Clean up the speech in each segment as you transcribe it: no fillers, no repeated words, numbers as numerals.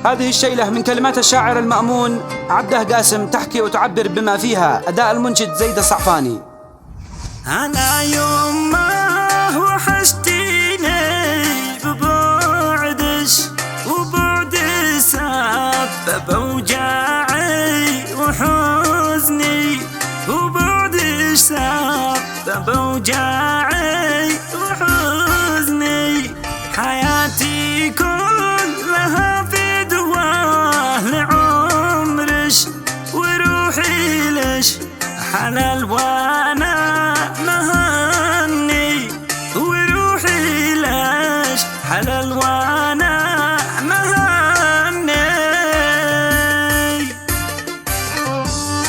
هذه الشيلة من كلمات الشاعر المأمون عبده قاسم، تحكي وتعبر بما فيها أداء المنشد زيد الصعفاني. أنا يوم ما وحشتيني ببعدش، وبعد سبب أوجاعي وحزني، وبعدش سبب أوجاعي وحزني. حياتي كلها في دواه لعمرش، وروحي لش حلال وانا مهني، وروحي لش حلال وانا مهني.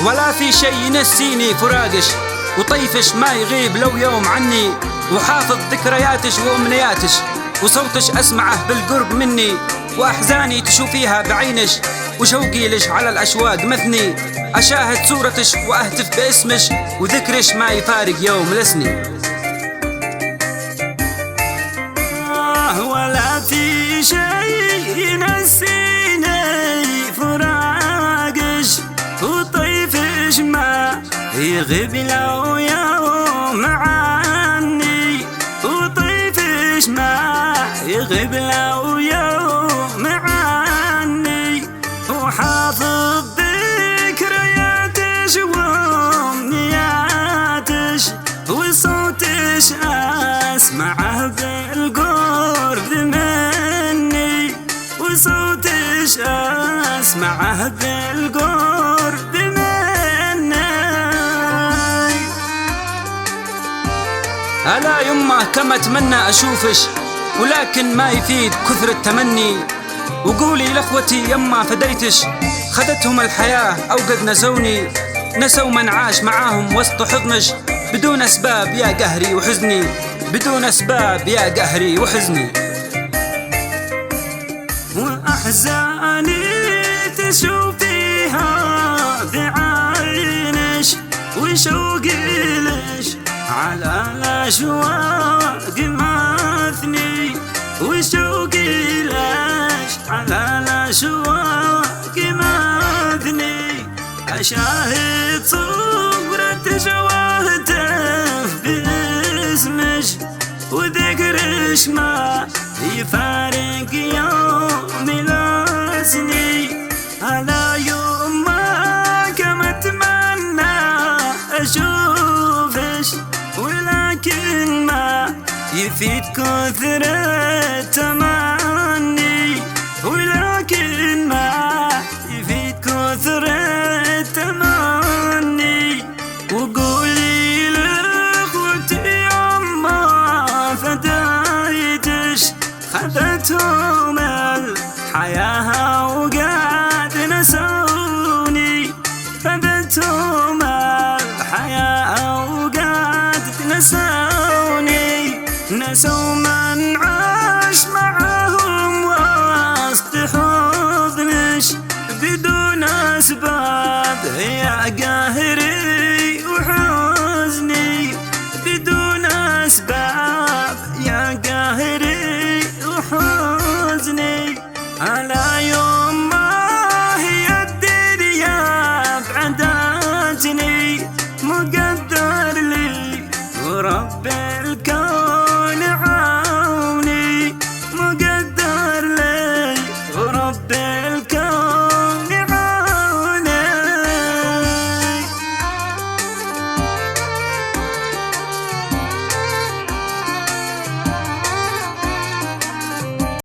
ولا في شي ينسيني فراقش وطيفش ما يغيب لو يوم عني، وحافظ ذكرياتش وامنياتش وصوتش اسمعه بالقرب مني، واحزاني تشوفيها بعينش وشوقي لش على الاشواق مثني. اشاهد صورتش واهتف باسمش وذكرش ما يفارق يوم لسني. ولا في شي ينسيني فراقش وطيفش ما يغيب لو يوم عني، وطيفش ما يغيب لو يوم عني. وحافظ ذكرياتش وامنياتش وصوتش اسمعه بالقرب مني، وصوتش اسمعه بالقرب مني. ألا يمه كما أتمنى أشوفش، ولكن ما يفيد كثر التمني. وقولي لأخوتي يما فديتش، خدتهم الحياة أو قد نسوني، نسوا من عاش معاهم وسط حضنش، بدون أسباب يا قهري وحزني، بدون أسباب يا قهري وحزني. وأحزاني تشوفيها بعينش، وشوقي لش على الأشواق مثني، وشوقي لش على الأشواق مثني. أشاهد صورتش واهتف باسمش، وذكرش ما يفارق يوم لسني. ألا يوم ما كما أتمنى أشوفش، ولكن ما يفيد كثر التمني، ولكن ما يفيد كثر التمني. وقولي لأخوتي يما فديتش، خذتهم الحياة وقعد نسوا